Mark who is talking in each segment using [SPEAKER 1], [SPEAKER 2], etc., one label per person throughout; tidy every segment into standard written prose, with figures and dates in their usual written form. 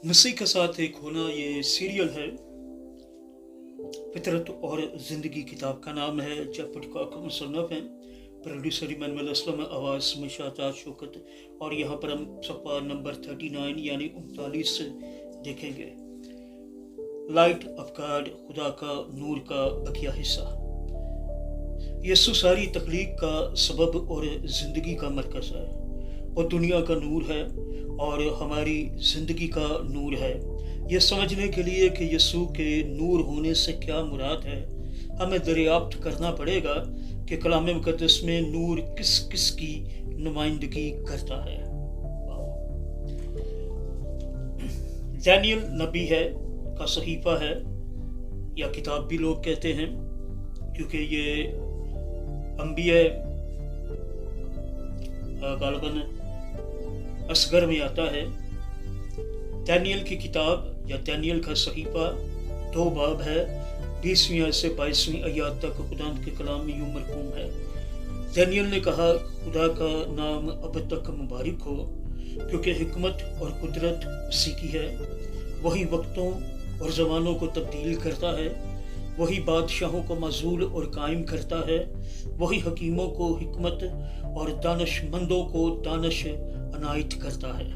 [SPEAKER 1] मसीह के साथ एक होना ये सीरियल है। फितरत और ज़िंदगी किताब का नाम है। चैपट का मुसन्नफ़ है। प्रोड्यूसर इमानुएल असलम, आवाज़ में शाहजाद शौकत। और यहाँ पर हम सफ़ा नंबर 39 यानी 39 देखेंगे। लाइट ऑफ गॉड, खुदा का नूर का बकिया हिस्सा। यीशु सारी तख्लीक का सबब और ज़िंदगी का मरकज़ है। वो दुनिया का नूर है और हमारी ज़िंदगी का नूर है। ये समझने के लिए कि यीशु के नूर होने से क्या मुराद है, हमें दरियाफ्त करना पड़ेगा कि कलाम मुक़द्दस में नूर किस किस की नुमाइंदगी करता है। दानियल नबी है का सहीफ़ा है या किताब भी लोग कहते हैं, क्योंकि ये अंबिया गालिबन असगर में आता है। दानियल की किताब या दानियल का सहीफ़ा 2 बाब है। 20वीं आयत से 22वीं आयत तक खुदा के कलाम में यूं मरकूम है। दानियल ने कहा, खुदा का नाम अब तक मुबारक हो, क्योंकि हिकमत और कुदरत उसी की है। वही वक्तों और ज़मानों को तब्दील करता है। वही बादशाहों को मज़ूल और कायम करता है। वही हकीमों को हिकमत और दानशमंदों को दानश अनायत करता है।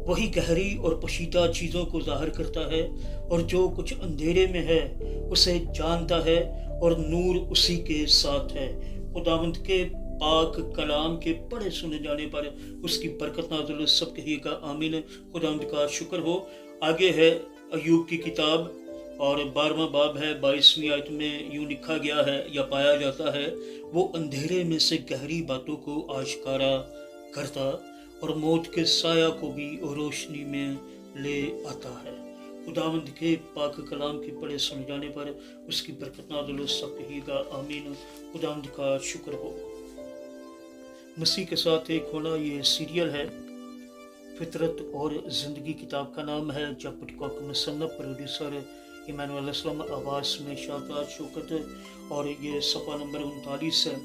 [SPEAKER 1] वही गहरी और पोशीदा चीज़ों को ज़ाहिर करता है, और जो कुछ अंधेरे में है उसे जानता है, और नूर उसी के साथ है। खुदावंद के पाक कलाम के पढ़े सुने जाने पर उसकी बरकत नाज़िल सब कहिएगा आमीन। खुदावंद का शुक्र हो। आगे है अय्यूब की किताब और 12वां बाब है। 22वीं आयत में यूं लिखा गया है या पाया जाता है, वो अंधेरे में से गहरी बातों को आश्कारा करता और मौत के साया को भी रोशनी में ले आता है। खुदावंद के पाक कलाम के पढ़े सुन जाने पर उसकी बरकत नाज़िल सब कहिएगा आमीन। खुदावंद का शुक्र हो। मसीह के साथ एक होना ये सीरियल है। फितरत और ज़िंदगी किताब का नाम है। चैपट का मुसन्नफ़, प्रोड्यूसर इमानुएल असलम, आवाज़ में शाहजाद शौकत। और ये सफ़ा नंबर 39 है।